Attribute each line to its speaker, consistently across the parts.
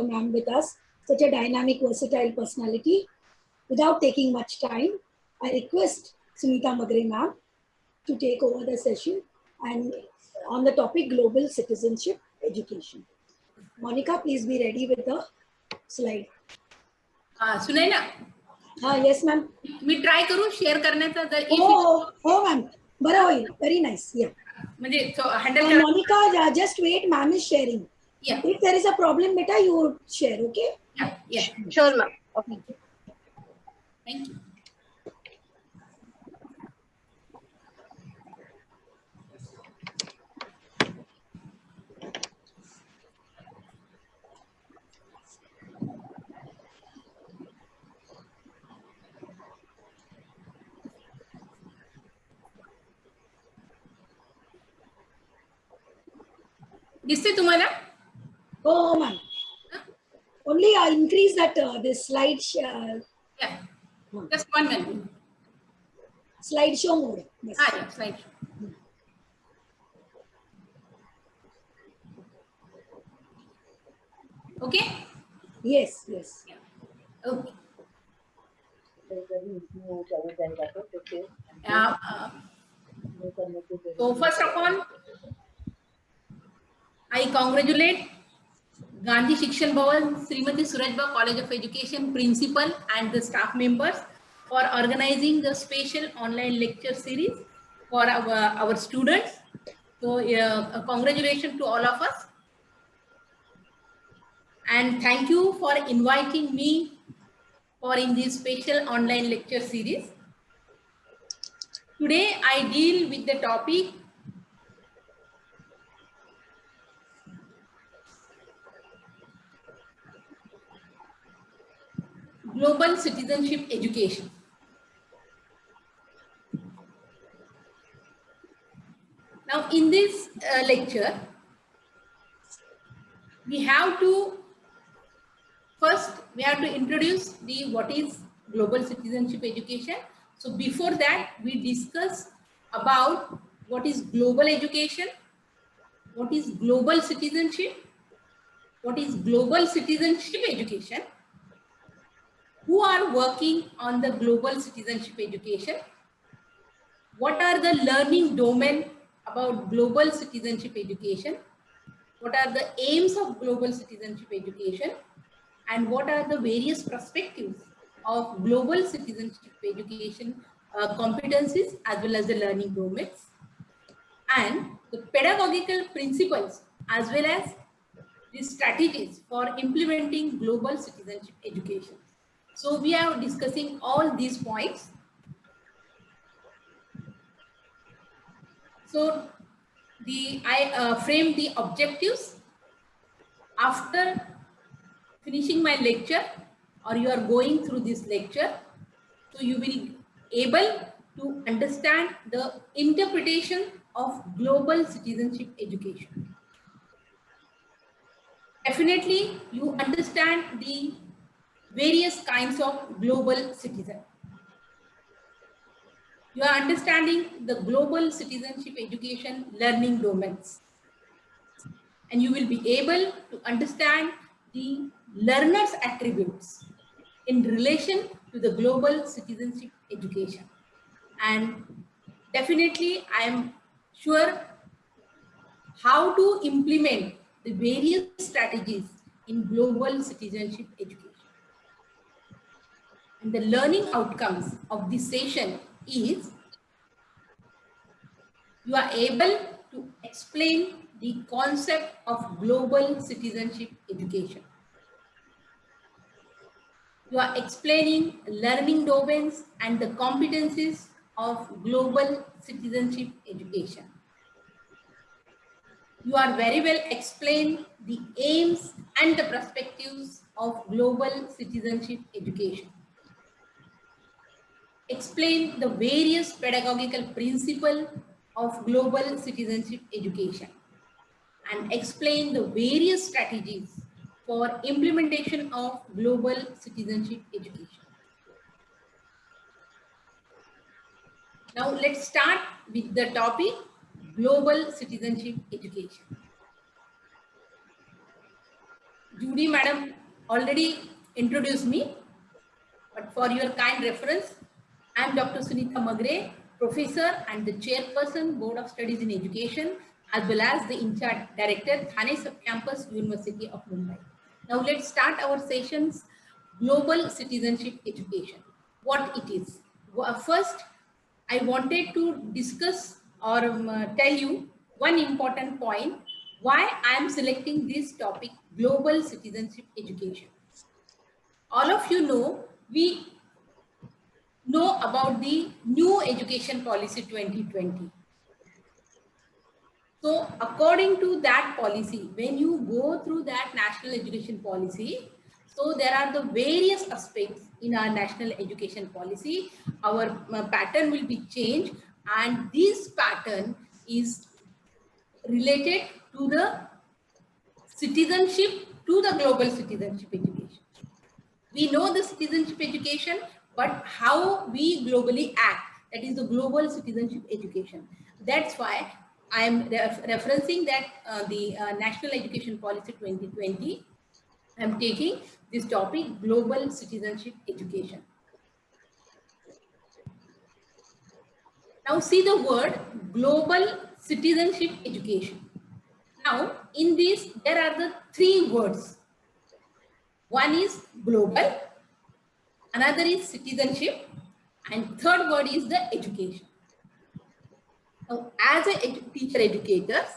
Speaker 1: ma'am with us, such a dynamic, versatile personality. Without taking much time, I request Sunita Magre ma'am to take over the session and on the topic global citizenship education. Monica, please be ready with the slide.
Speaker 2: सुनाई ना?
Speaker 1: Yes, ma'am.
Speaker 2: मी try करू share करण्याचा जर
Speaker 1: हो ma'am. बरं होईल. Very nice. Yeah.
Speaker 2: म्हणजे handle
Speaker 1: Monica, just wait. Ma'am is sharing.
Speaker 2: Yeah.
Speaker 1: If there is a problem, beta, you share. Okay.
Speaker 2: Yeah.
Speaker 3: Sure, ma'am. Okay.
Speaker 2: Thank you. दिसते तुम्हाला?
Speaker 1: Oh, ma'am. Only increase that this slide.
Speaker 2: Yeah. Just 1 minute.
Speaker 1: Slideshow mode. Yes.
Speaker 2: Yeah, slideshow. Okay?
Speaker 1: Yes, yes.
Speaker 2: Yeah. Okay. So first of all, I congratulate Gandhi Shikshan Bhavan, Srimati Surajba College of Education principal and the staff members for organizing the special online lecture series for our students. So congratulations to all of us. And thank you for inviting me for in this special online lecture series. Today I deal with the topic global citizenship education. Now in this lecture, we have to introduce the what is global citizenship education. So before that, we discuss about what is global education, what is global citizenship, what is global citizenship education, who are working on the global citizenship education, what are the learning domain about global citizenship education, what are the aims of global citizenship education, and what are the various perspectives of global citizenship education competencies as well as the learning domains, and the pedagogical principles as well as the strategies for implementing global citizenship education. So we are discussing all these points. So I frame the objectives after finishing my lecture, or you are going through this lecture, so you will able to understand the interpretation of global citizenship education. Definitely you understand the various kinds of global citizen. You are understanding the global citizenship education learning domains, and you will be able to understand the learner's attributes in relation to the global citizenship education. And definitely I am sure how to implement the various strategies in global citizenship education. And the learning outcomes of this session is you are able to explain the concept of global citizenship education. You are explaining learning domains and the competencies of global citizenship education. You are very well explained the aims and the perspectives of global citizenship education. Explain the various pedagogical principles of global citizenship education, and explain the various strategies for implementation of global citizenship education. Now let's start with the topic global citizenship education. Judy madam already introduced me, but for your kind reference, I am Dr. Sunita Magre, Professor and the Chairperson, Board of Studies in Education, as well as the in-charge Director, Thane Subcampus, University of Mumbai. Now let's start our sessions, Global Citizenship Education. What it is. First, I wanted to discuss or tell you one important point, why I am selecting this topic, Global Citizenship Education. All of you know, we know about the new education policy 2020. So according to that policy, when you go through that national education policy, so there are the various aspects in our national education policy. Our pattern will be changed, and this pattern is related to the citizenship, to the global citizenship education. We know the citizenship education, but how we globally act, that is the global citizenship education. That's why I am referencing that the National Education Policy 2020. I am taking this topic, global citizenship education. Now see the word global citizenship education. Now in this, there are the three words. One is global, another is citizenship, and third word is the education. Now, as a teacher educators,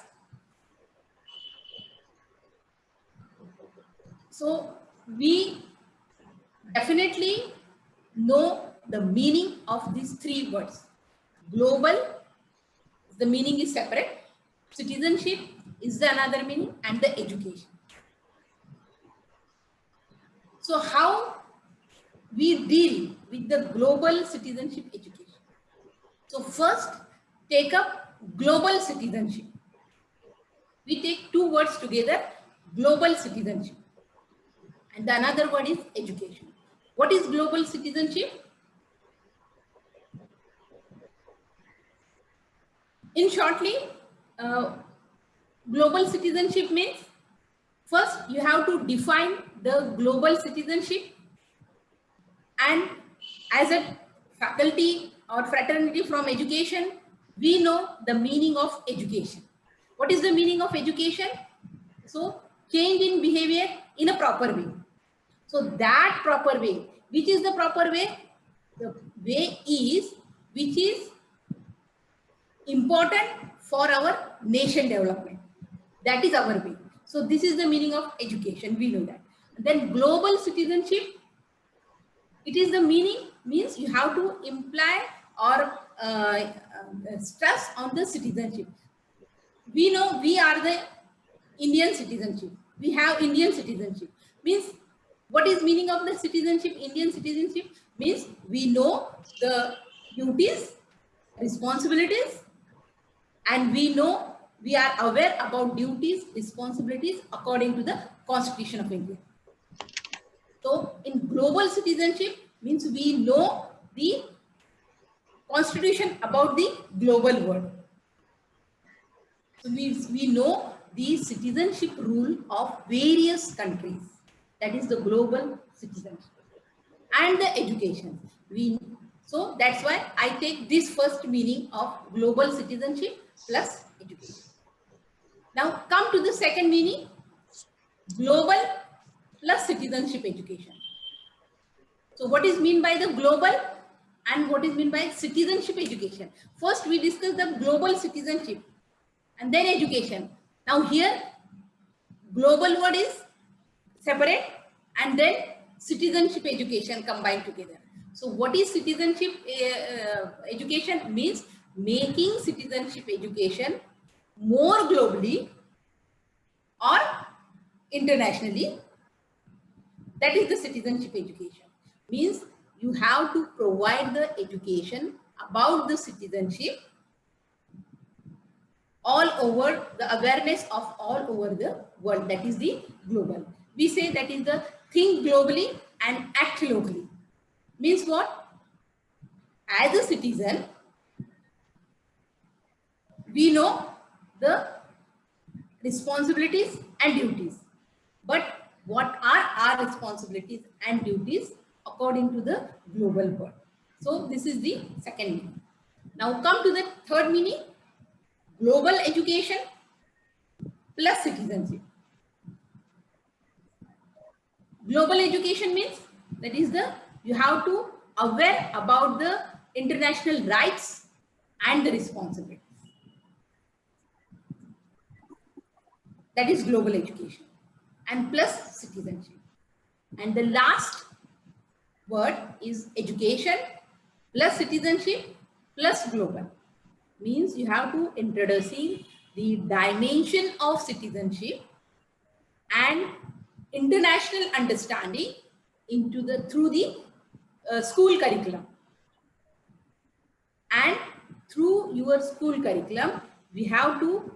Speaker 2: so we definitely know the meaning of these three words. Global, the meaning is separate. Citizenship is the another meaning, and the education. So how we deal with the global citizenship education? So first, take up global citizenship. We take two words together, global citizenship, and the another word is education. What is global citizenship? In shortly, global citizenship means, first you have to define the global citizenship, and as a faculty or fraternity from education, we know the meaning of education. What is the meaning of education? So change in behavior in a proper way. So that proper way, which is the proper way? The way is which is important for our nation development. That is our way. So this is the meaning of education. We know that. And then global citizenship, it is the meaning, means you have to imply or stress on the citizenship. We know we are the Indian citizenship. We have Indian citizenship. Means what is meaning of the citizenship? Indian citizenship means we know the duties, responsibilities, and we know, we are aware about duties, responsibilities according to the Constitution of India. So in global citizenship means we know the Constitution about the global world. So we know the citizenship rule of various countries. That is the global citizenship. And the education. So that's why I take this first meaning of global citizenship plus education. Now come to the second meaning, global plus citizenship education. So what is meant by the global and what is meant by citizenship education? First we discuss the global citizenship and then education. Now here global word is separate and then citizenship education combined together. So what is citizenship education? Means making citizenship education more globally or internationally. That is the citizenship education. Means you have to provide the education about the citizenship all over, the awareness of all over the world. That is the global. We say that is the think globally and act locally. Means what? As a citizen, we know the responsibilities and duties. But what are our responsibilities and duties according to the global world. So this is the second meaning. Now come to the third meaning, global education plus citizenship. Global education means that is you have to aware about the international rights and the responsibilities. That is global education, and plus citizenship. And the last word is education plus citizenship plus global. Means you have to introducing the dimension of citizenship and international understanding into the through the school curriculum. And through your school curriculum, we have to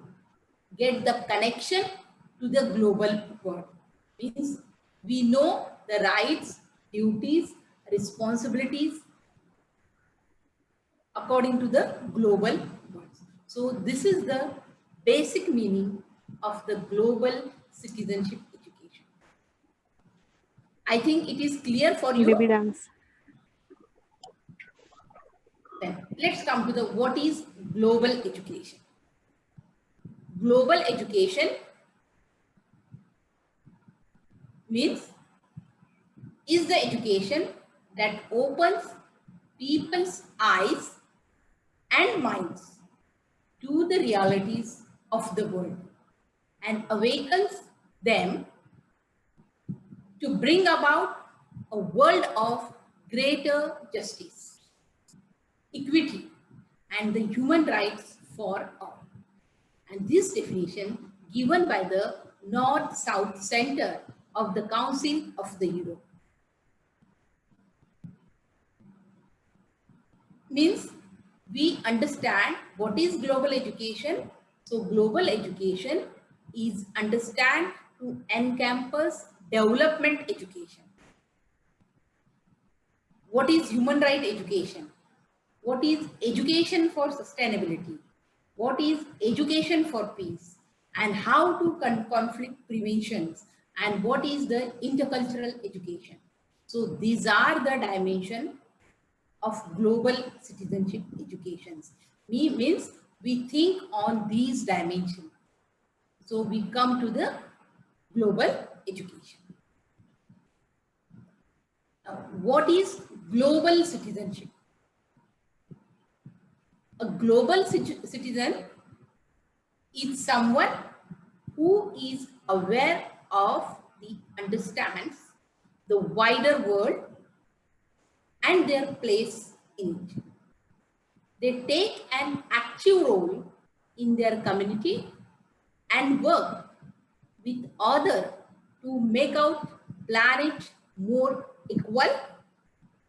Speaker 2: get the connection to the global world. Means we know the rights, duties, responsibilities according to the global world. So this is the basic meaning of the global citizenship education. I think it is clear for you.
Speaker 3: Baby dance.
Speaker 2: Then let's come to the what is global education. Global education means is the education that opens people's eyes and minds to the realities of the world and awakens them to bring about a world of greater justice, equity, and the human rights for all. And this definition given by the North-South Center of the Council of the Europe. Means we understand what is global education. So global education is understand to encompass development education. What is human right education? What is education for sustainability? What is education for peace? And how to conflict preventions? And what is the intercultural education? So these are the dimensions of global citizenship educations. Means we think on these dimensions. So we come to the global education. Now, what is global citizenship? A global citizen is someone who is aware of understands the wider world and their place in it. They take an active role in their community and work with others to make our planet more equal,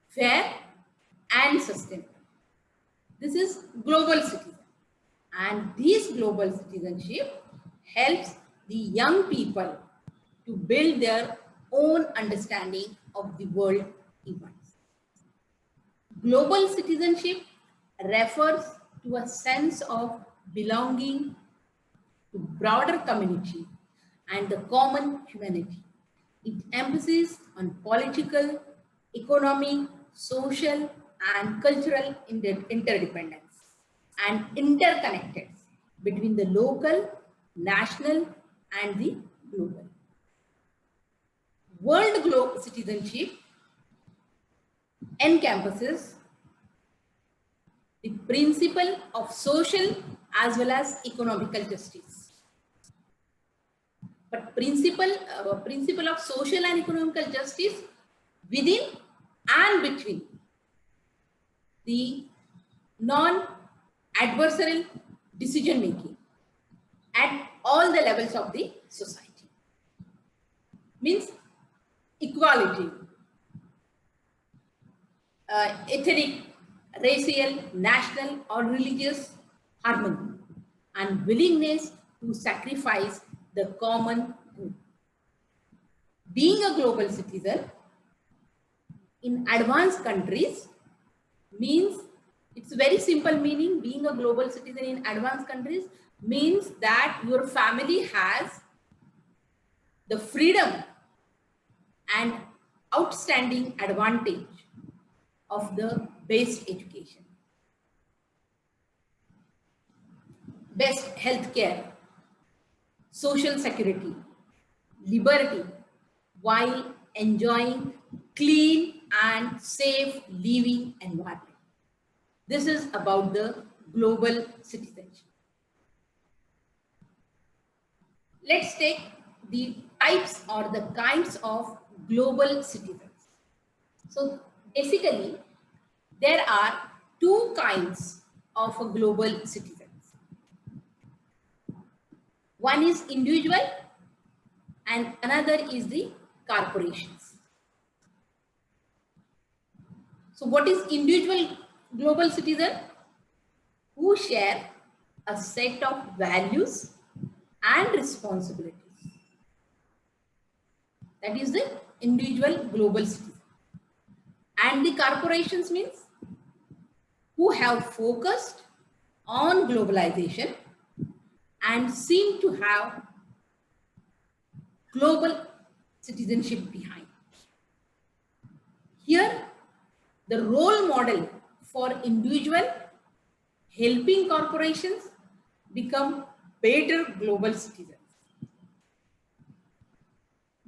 Speaker 2: fair, and sustainable. This is global citizen. And this global citizenship helps the young people to build their own understanding of the world events. Global citizenship refers to a sense of belonging to broader community and the common humanity. It emphasizes on political, economic, social, and cultural interdependence and interconnected between the local, national, and the global. World global citizenship encompasses the principle of social as well as economical justice. But principle of social and economical justice within and between the non-adversarial decision making at all the levels of the society. Means equality, ethnic, racial, national, or religious harmony, and willingness to sacrifice the common good. Being a global citizen in advanced countries means, it's a very simple meaning. Being a global citizen in advanced countries means that your family has the freedom and outstanding advantage of the best education, best healthcare, social security, liberty, while enjoying clean and safe living environment. This is about the global citizenship. Let's take the types or the kinds of global citizens. So basically, there are two kinds of a global citizens. One is individual and another is the corporations. So what is individual global citizen? Who share a set of values and responsibilities. That is the individual global citizen. And the corporations means who have focused on globalization and seem to have global citizenship behind. Here, the role model for individual helping corporations become better global citizens.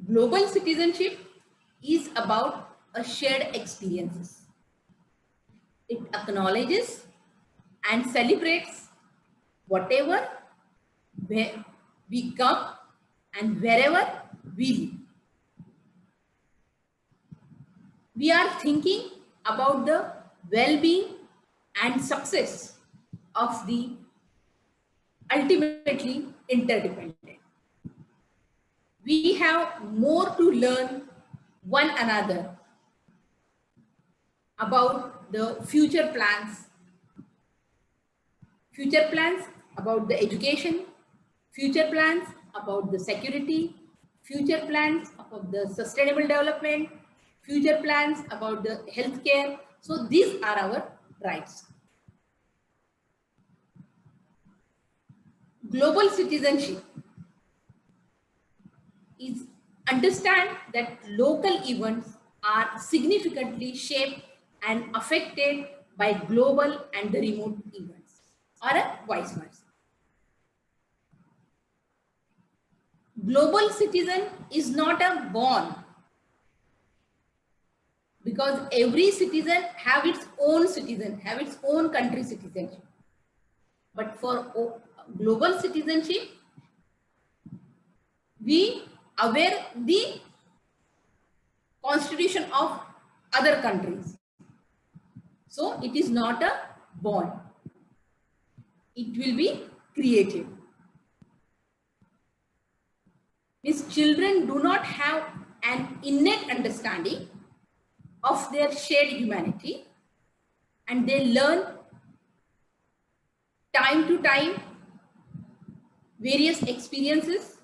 Speaker 2: Global citizenship is about a shared experiences. It acknowledges and celebrates whatever, where we come and wherever we live. We are thinking about the well-being and success of the ultimately interdependent. We have more to learn one another about the future plans about the education, future plans about the security, future plans about the sustainable development, future plans about the healthcare. So these are our rights. Global citizenship is understand that local events are significantly shaped and affected by global and the remote events, or vice versa. Global citizen is not a born, because every citizen have its own country citizenship. But for global citizenship, we aware the constitution of other countries. So it is not a born. It will be created. Means children do not have an innate understanding of their shared humanity, and they learn time to time various experiences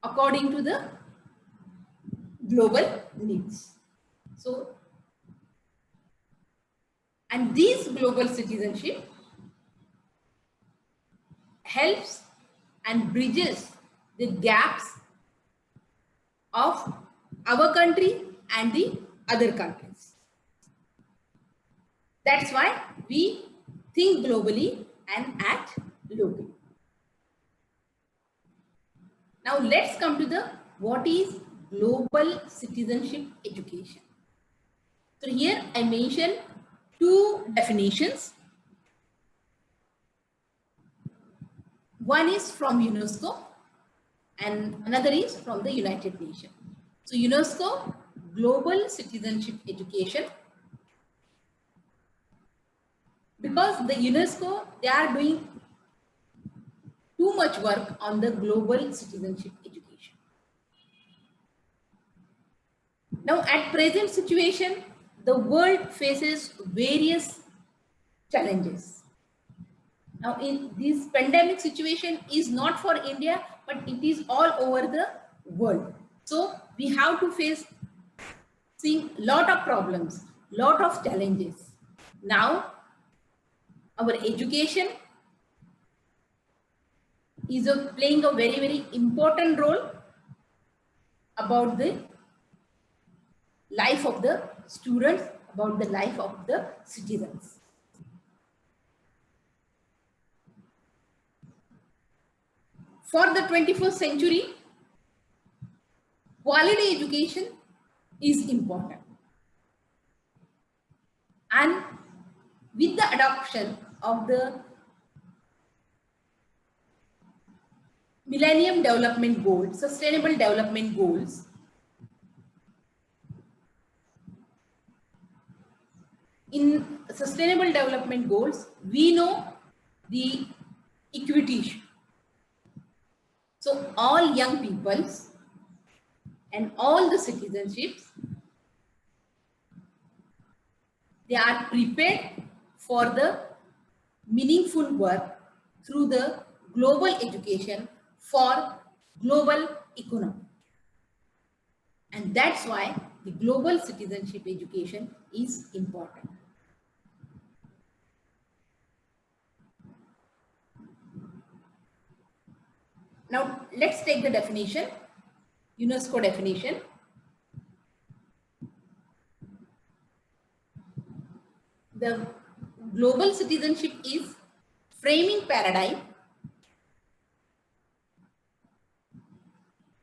Speaker 2: according to the global needs. So, and this global citizenship helps and bridges the gaps of our country and the other countries. That's why we think globally and act locally. Now let's come to the what is global citizenship education. So here I mentioned two definitions. One is from UNESCO and another is from the United Nations. So UNESCO Global Citizenship Education, because the UNESCO, they are doing too much work on the global citizenship education. Now at present situation, the world faces various challenges. Now in this pandemic situation is not for India, but it is all over the world. So we have to face lot of problems, lot of challenges. Now our education is playing a very, very important role about the life of the students, about the life of the citizens. For the 21st century, quality education is important. And with the adoption of the Millennium Development Goals, Sustainable Development Goals, in Sustainable Development Goals, we know the equity issue. So all young peoples and all the citizenships, they are prepared for the meaningful work through the global education for global economy. And that's why the global citizenship education is important. Now, let's take the definition, UNESCO definition. The global citizenship is framing paradigm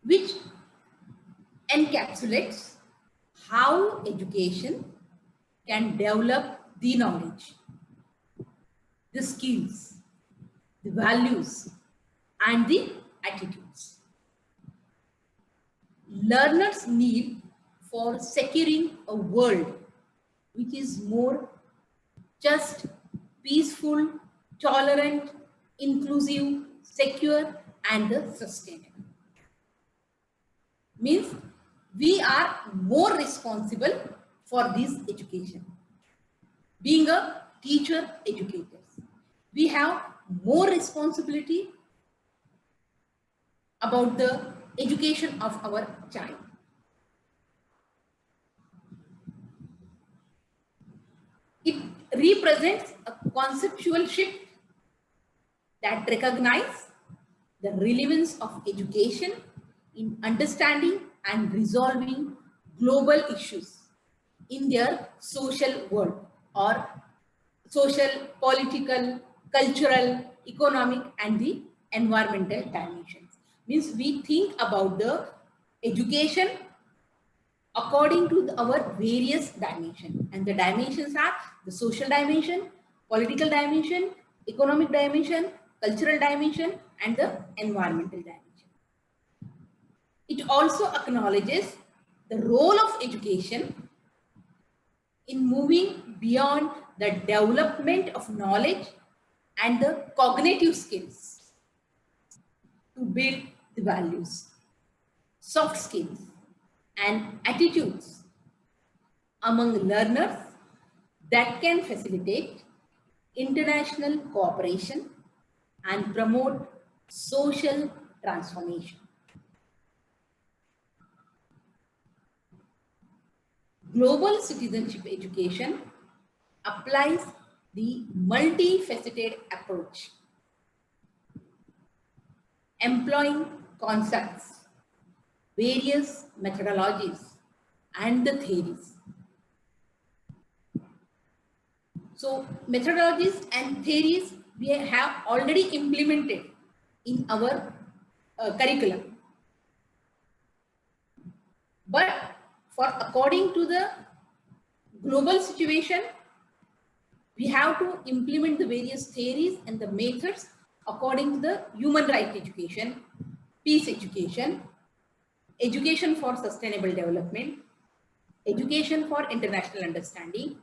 Speaker 2: which encapsulates how education can develop the knowledge, the skills, the values, and the attitudes learners need for securing a world which is more just, peaceful, tolerant, inclusive, secure, and sustainable. Means we are more responsible for this education. Being a teacher, educators, we have more responsibility about the education of our child. It represents a conceptual shift that recognizes the relevance of education in understanding and resolving global issues in their social world or social, political, cultural, economic, and the environmental dimensions. Means we think about the education according to our various dimensions, and the dimensions are the social dimension, political dimension, economic dimension, cultural dimension, and the environmental dimension. It also acknowledges the role of education in moving beyond the development of knowledge and the cognitive skills to build the values, soft skills, and attitudes among learners that can facilitate international cooperation and promote social transformation. Global citizenship education applies the multifaceted approach, employing concepts, various methodologies, and the theories. So methodologies and theories we have already implemented in our curriculum. But for according to the global situation, we have to implement the various theories and the methods according to the human rights education, peace education, education for sustainable development, education for international understanding.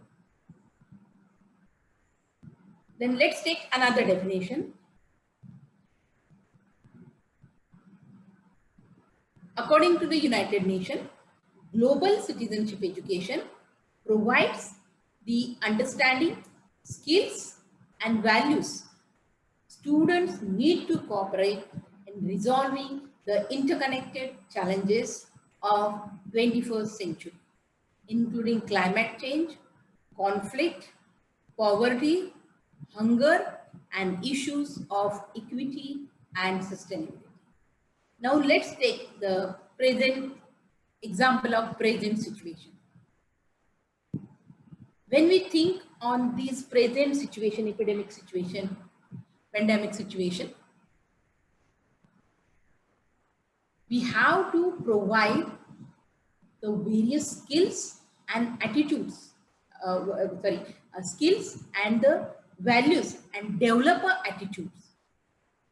Speaker 2: Then let's take another definition. According to the United Nations, global citizenship education provides the understanding, skills, and values students need to cooperate in resolving the interconnected challenges of 21st century, including climate change, conflict, poverty, hunger, and issues of equity and sustainability. Now let's take the present example of present situation. When we think on these present situation, epidemic situation, pandemic situation, we have to provide the various skills and attitudes, skills and the values and developer attitudes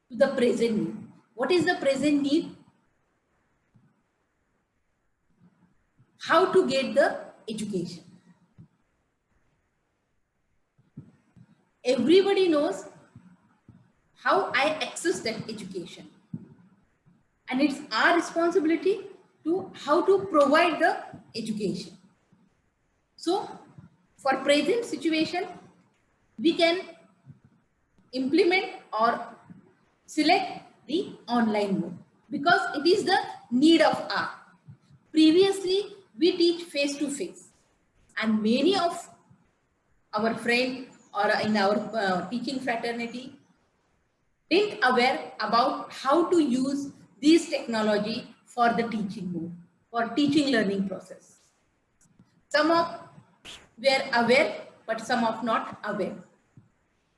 Speaker 2: to the present need. What is the present need? How to get the education. Everybody knows how I access that education. And it's our responsibility to how to provide the education. So for present situation, we can implement or select the online mode because it is the need of hour. Previously, we teach face to face, and many of our friends or in our teaching fraternity didn't aware about how to use this technology for the teaching mode, for teaching learning process. Some of were aware, but some of not aware.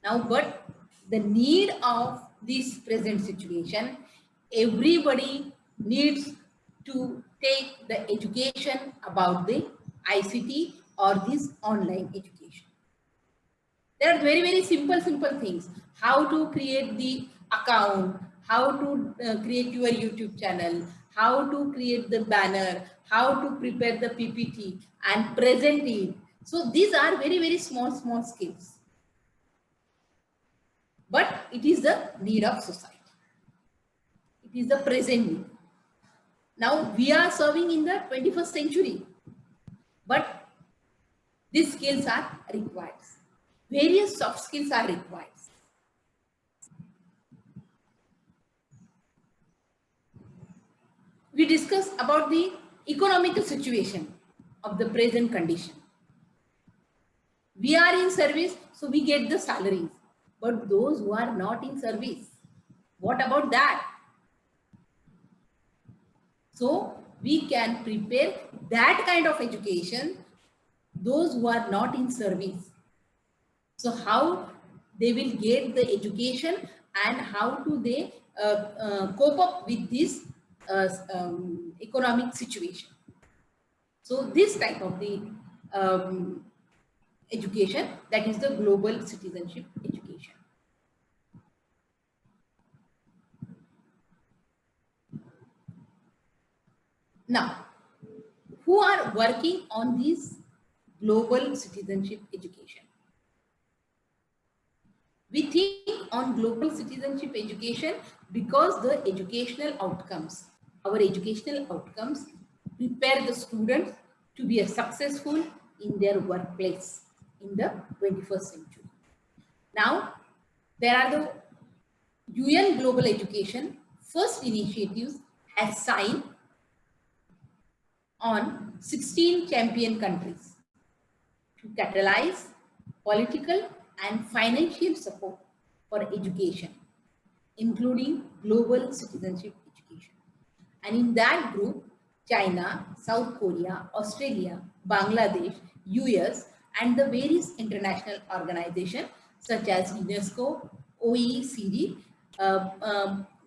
Speaker 2: Now, but the need of this present situation, everybody needs to take the education about the ICT or this online education. There are very, very simple things. How to create the account, how to create your YouTube channel, how to create the banner, how to prepare the PPT and present it. So these are very, very small skills. But it is the need of society. It is the present need. Now we are serving in the 21st century, but these skills are required. Various soft skills are required. We discuss about the economical situation of the present condition. We are in service, so we get the salaries. But those who are not in service, what about that? So we can prepare that kind of education, those who are not in service. So how they will get the education and how do they cope up with this economic situation. So this type of the education, that is the global citizenship education. Now, who are working on this global citizenship education? We think on global citizenship education because the educational outcomes, our educational outcomes prepare the students to be successful in their workplace in the 21st century. Now, there are the UN Global Education first initiatives has signed on 16 champion countries to catalyze political and financial support for education, including global citizenship education. And in that group, China, South Korea, Australia, Bangladesh, US, and the various international organizations such as UNESCO, OECD,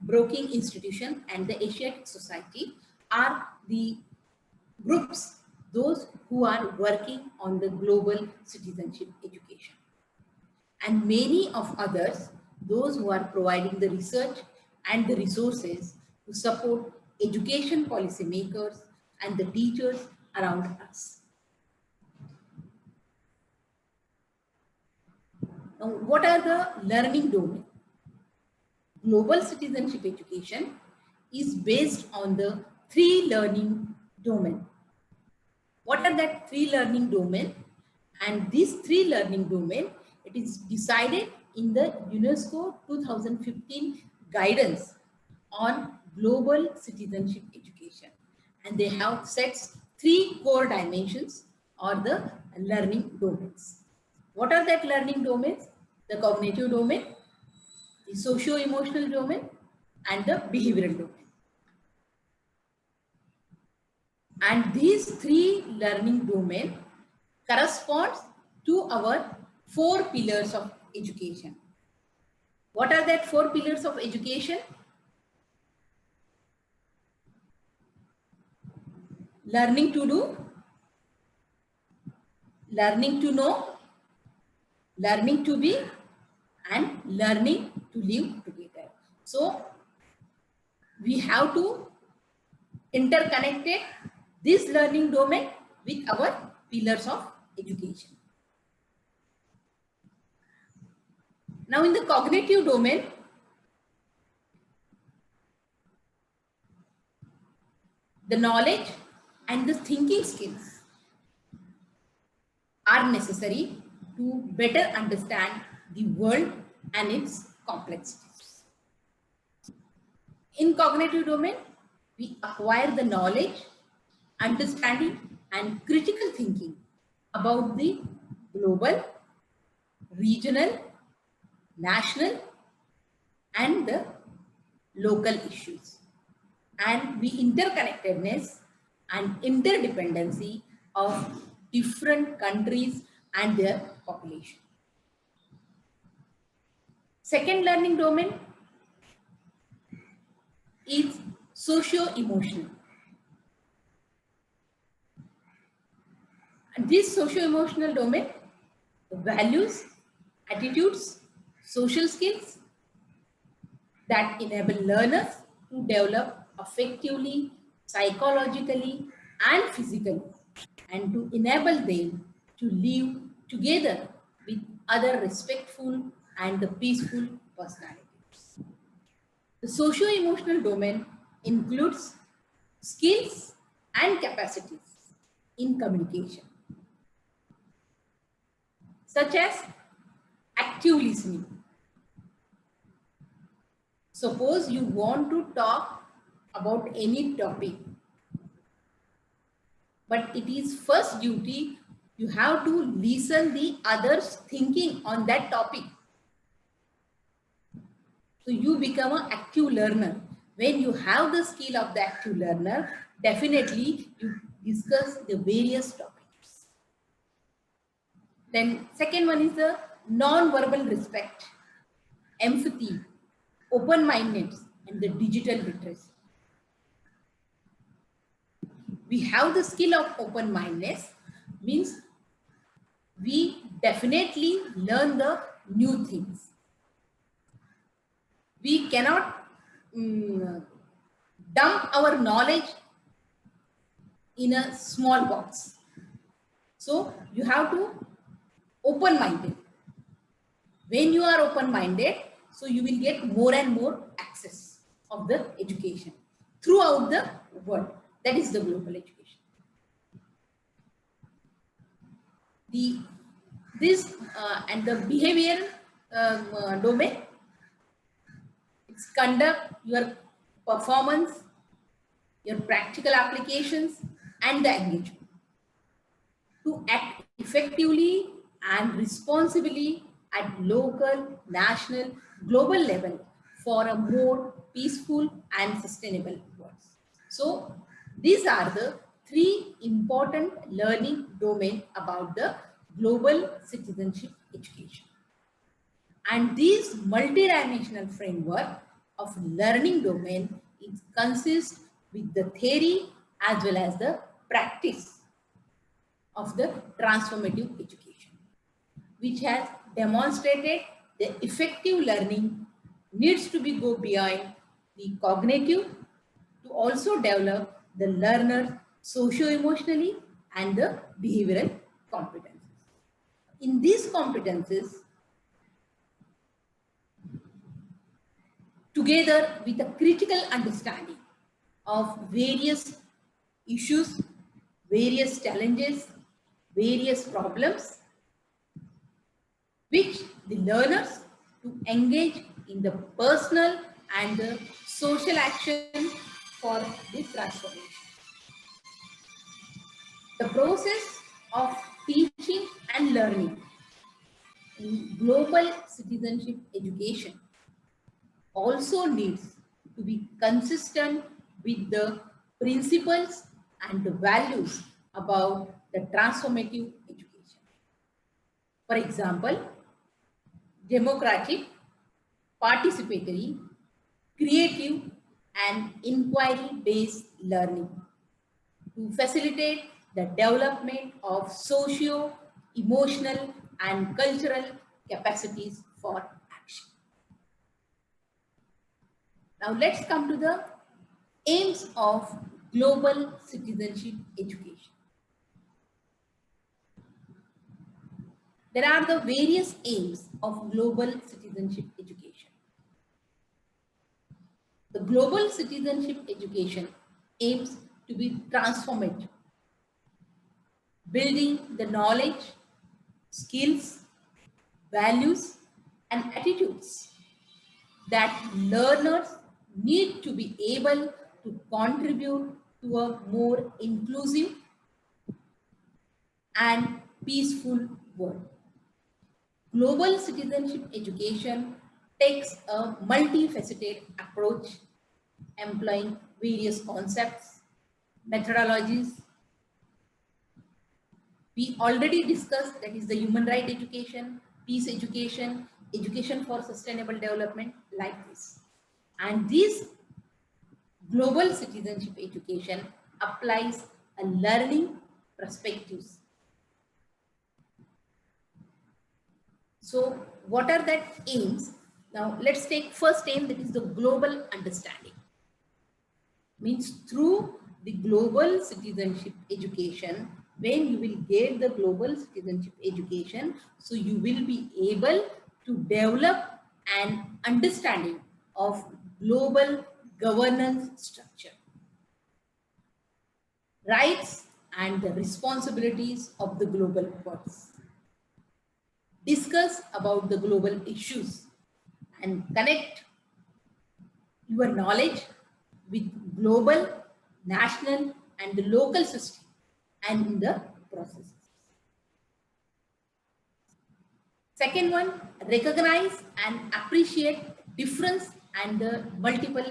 Speaker 2: Brookings Institution, and the Asiatic Society are the groups, those who are working on the global citizenship education. And many of others, those who are providing the research and the resources to support education policymakers and the teachers around us. Now, what are the learning domains? Global citizenship education is based on the 3 learning domains. What are that 3 learning domains? And these 3 learning domains, it is decided in the UNESCO 2015 guidance on global citizenship education. And they have set 3 core dimensions or the learning domains. What are that learning domains? The cognitive domain, the socio-emotional domain, and the behavioral domain. And these three learning domains corresponds to our 4 pillars of education. What are that 4 pillars of education? Learning to do, learning to know, learning to be, and learning to live together. So we have to interconnect this learning domain with our pillars of education. Now in the cognitive domain, the knowledge and the thinking skills are necessary to better understand the world and its complexities. In cognitive domain, we acquire the knowledge, understanding, and critical thinking about the global, regional, national, and the local issues, and the interconnectedness and interdependency of different countries and their population. Second learning domain is socio-emotional. And this socio-emotional domain, the values, attitudes, social skills that enable learners to develop affectively, psychologically, and physically, and to enable them to live together with other respectful and the peaceful personalities. The socio-emotional domain includes skills and capacities in communication, such as active listening. Suppose you want to talk about any topic, but it is first duty, you have to listen the others thinking on that topic. So you become an active learner. When you have the skill of the active learner, definitely you discuss the various topics. Then second one is the non-verbal respect, empathy, open-mindedness, and the digital literacy. We have the skill of open-mindedness, means we definitely learn the new things. We cannot dump our knowledge in a small box. So you have to open-minded. When you are open-minded, so you will get more and more access of the education throughout the world. That is the global education. This and the behavioral domain, it's conduct your performance, your practical applications, and the engagement to act effectively and responsibly at local, national, global level for a more peaceful and sustainable world. So these are the 3 important learning domains about the global citizenship education. And this multidimensional framework of learning domain consists with the theory as well as the practice of the transformative education, which has demonstrated the effective learning needs to be go beyond the cognitive to also develop the learner socio-emotionally and the behavioral competences. In these competences, together with a critical understanding of various issues, various challenges, various problems, which the learners to engage in the personal and the social action for the transformation. The process of teaching and learning in global citizenship education also needs to be consistent with the principles and the values about the transformative education. For example, democratic, participatory, creative, and inquiry-based learning to facilitate the development of socio, emotional, and cultural capacities for action. Now let's come to the aims of global citizenship education. There are the various aims of global citizenship education. The global citizenship education aims to be transformative, building the knowledge, skills, values, and attitudes that learners need to be able to contribute to a more inclusive and peaceful world. Global citizenship education takes a multifaceted approach, employing various concepts, methodologies. We already discussed, that is the human right education, peace education, education for sustainable development, like this. And this global citizenship education applies a learning perspectives. So what are that aims? Now let's take first aim, that is the global understanding. Means through the global citizenship education, when you will get the global citizenship education, so you will be able to develop an understanding of global governance structure, rights and the responsibilities of the global powers, discuss about the global issues, and connect your knowledge with global, national, and the local system and in the processes. Second one, recognize and appreciate difference and the multiple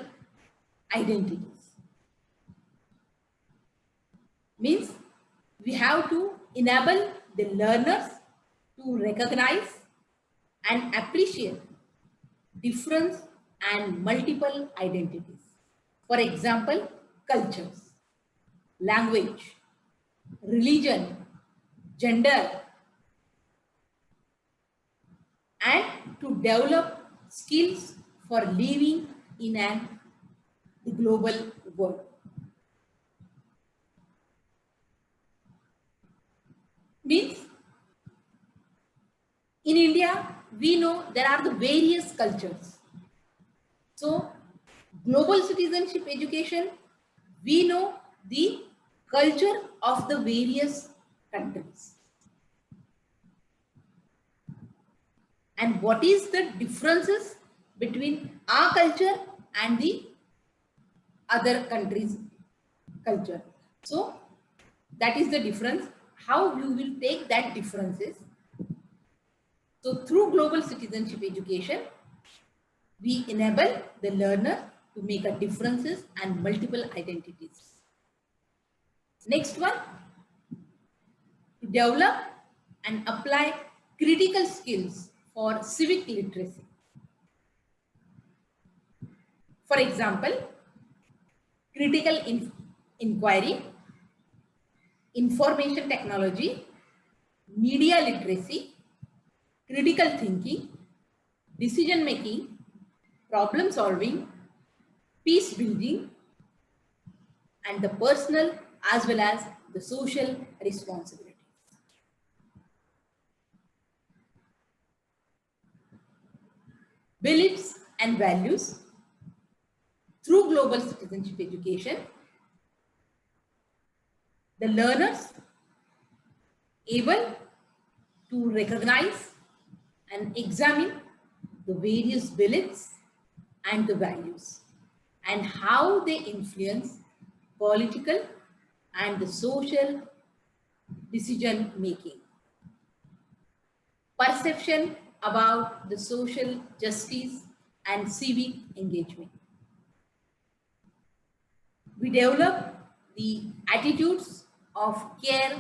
Speaker 2: identities. Means we have to enable the learners to recognize and appreciate difference and multiple identities. For example, cultures, language, religion, gender, and to develop skills for living in the global world. Means in India, we know there are the various cultures. So global citizenship education, we know the culture of the various countries. And what is the differences between our culture and the other countries' culture. So that is the difference. How you will take that differences. So through global citizenship education, we enable the learner to make a differences and multiple identities. Next one, to develop and apply critical skills for civic literacy. For example, critical inquiry, information technology, media literacy, critical thinking, decision making, problem solving, peace building, and the personal as well as the social responsibilities. Beliefs and values. Through global citizenship education, the learners able to recognize and examine the various beliefs and the values and how they influence political and the social decision making. Perception about the social justice and civic engagement. We develop the attitudes of care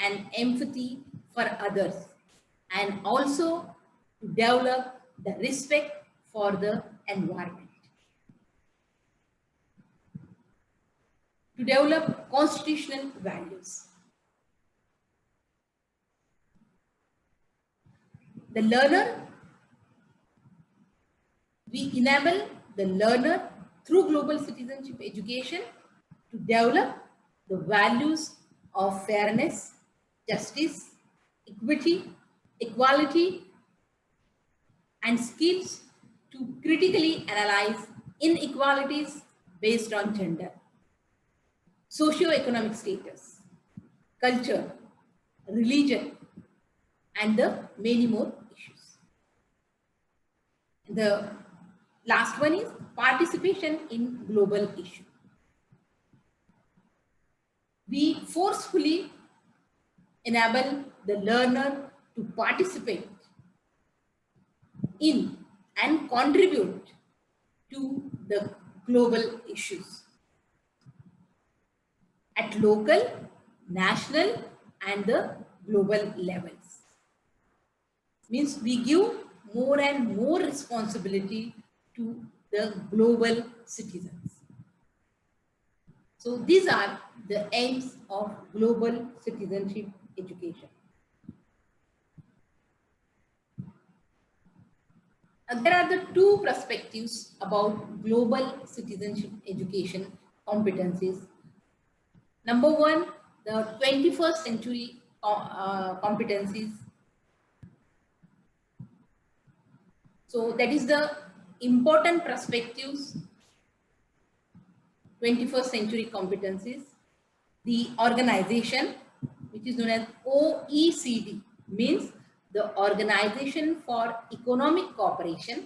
Speaker 2: and empathy for others, and also to develop the respect for the environment. To develop constitutional values. The learner, we enable the learner through global citizenship education to develop the values of fairness, justice, equity, equality, and skills to critically analyze inequalities based on gender, socio-economic status, culture, religion, and the many more issues. The last one is participation in global issue. We forcefully enable the learner to participate in and contribute to the global issues at local, national, and the global levels. Means we give more and more responsibility to the global citizens. So these are the aims of global citizenship education. There are the two perspectives about global citizenship education competencies. Number one, the 21st century competencies. So that is the important perspectives, 21st century competencies. The organization, which is known as OECD, means the Organization for Economic Cooperation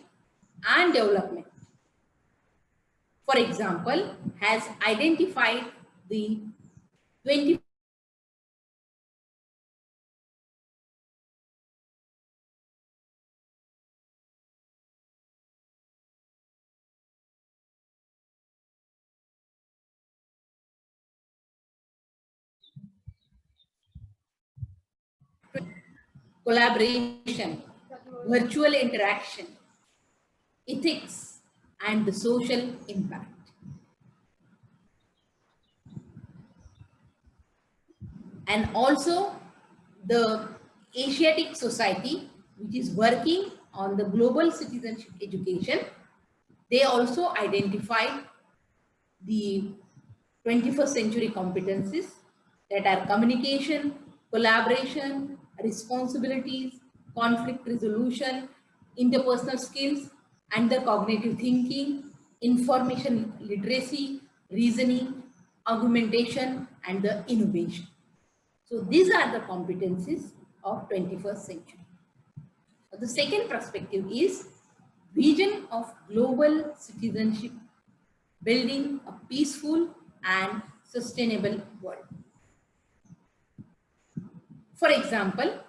Speaker 2: and Development, for example, has identified the 20 collaboration, virtual interaction, ethics, and the social impact. And also the Asiatic Society, which is working on the global citizenship education, they also identified the 21st century competencies that are communication, collaboration, responsibilities, conflict resolution, interpersonal skills, and the cognitive thinking, information literacy, reasoning, argumentation, and the innovation. So these are the competencies of 21st century. The second perspective is vision of global citizenship, building a peaceful and sustainable world. For example,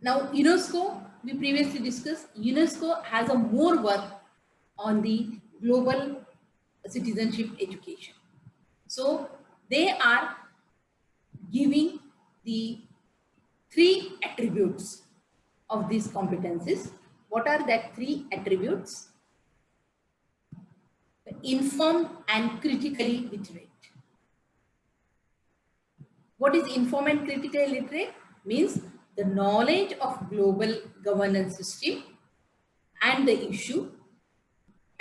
Speaker 2: now UNESCO, we previously discussed, UNESCO has a more work on the global citizenship education. So they are giving the 3 attributes of these competencies. What are that 3 attributes? Informed and critically literate. What is informed and critically literate? Means the knowledge of global governance system and the issue,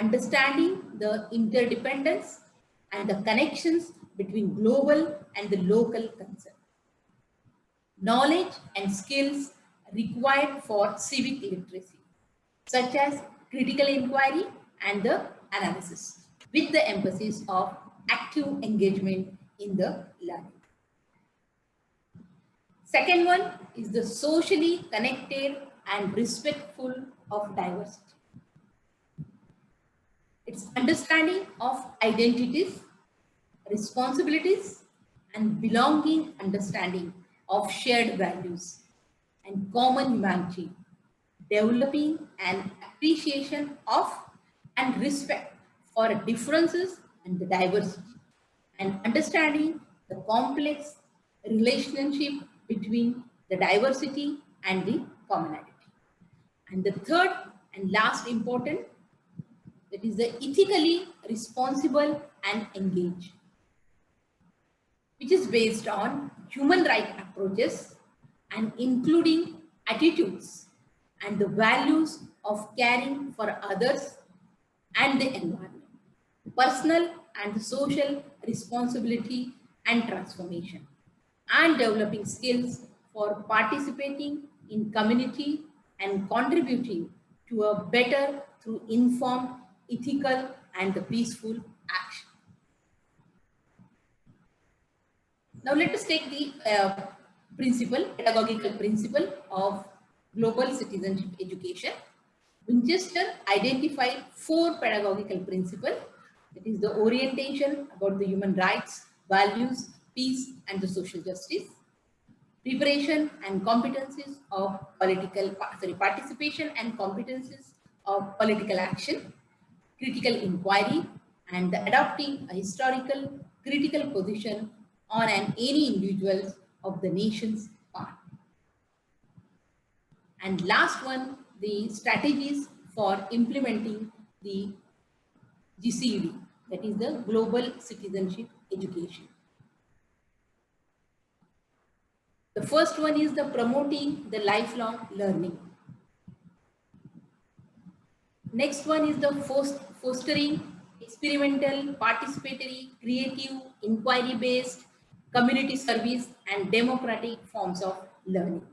Speaker 2: understanding the interdependence and the connections between global and the local concern. Knowledge and skills required for civic literacy, such as critical inquiry and the analysis, with the emphasis of active engagement in the learning. Second one is the socially connected and respectful of diversity. It's understanding of identities, responsibilities, and belonging, understanding of shared values and common humanity, developing an appreciation of and respect for differences and the diversity, and understanding the complex relationship between the diversity and the commonality. And the third and last important, that is the ethically responsible and engaged, which is based on human rights approaches and including attitudes and the values of caring for others and the environment, personal and social responsibility and transformation, and developing skills for participating in community and contributing to a better through informed, ethical, and the peaceful action. Now let us take the pedagogical principle of global citizenship education. Winchester identified 4 pedagogical principles. That is the orientation about the human rights, values, peace, and the social justice. Preparation and competencies of participation and competencies of political action. Critical inquiry, and the adopting a historical critical position on any individuals of the nation's part. And last one, the strategies for implementing the GCED, that is the Global Citizenship Education. The first one is the promoting the lifelong learning. Next one is the fostering experimental, participatory, creative, inquiry-based, community service and democratic forms of learning.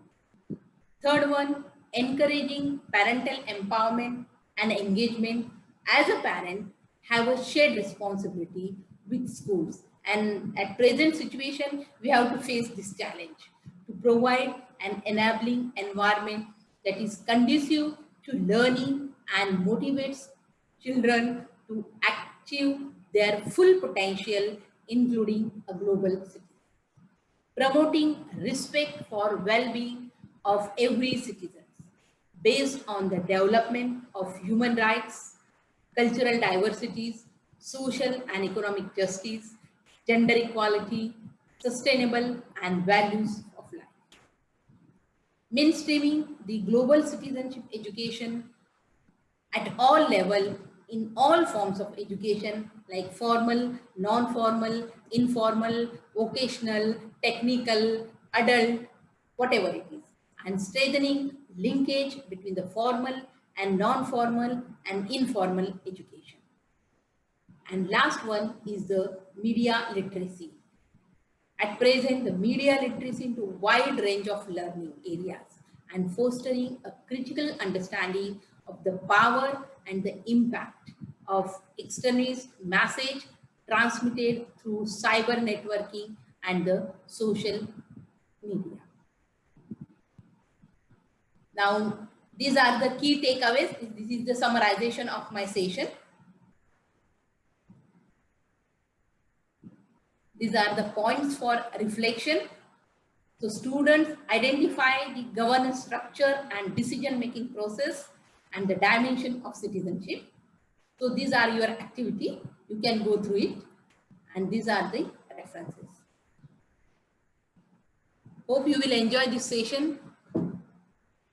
Speaker 2: Third one, encouraging parental empowerment and engagement. As a parent, have a shared responsibility with schools. And at present situation, we have to face this challenge to provide an enabling environment that is conducive to learning and motivates children to achieve their full potential, including a global citizen. Promoting respect for well-being of every citizen based on the development of human rights, cultural diversities, social and economic justice, gender equality, sustainable and values of life. Mainstreaming the global citizenship education at all levels in all forms of education like formal, non-formal, informal, vocational, technical, adult, whatever it is, and strengthening linkage between the formal and non-formal and informal education. And last one is the media literacy. At present, the media literacy into a wide range of learning areas and fostering a critical understanding of the power and the impact of extremist message transmitted through cyber networking and the social media. Now, these are the key takeaways. This is the summarization of my session. These are the points for reflection. So students identify the governance structure and decision-making process and the dimension of citizenship. So these are your activity. You can go through it. And these are the references. Hope you will enjoy this session.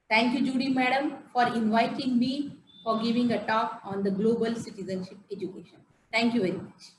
Speaker 2: Thank you, Judy Madam, for inviting me for giving a talk on the global citizenship education. Thank you very much.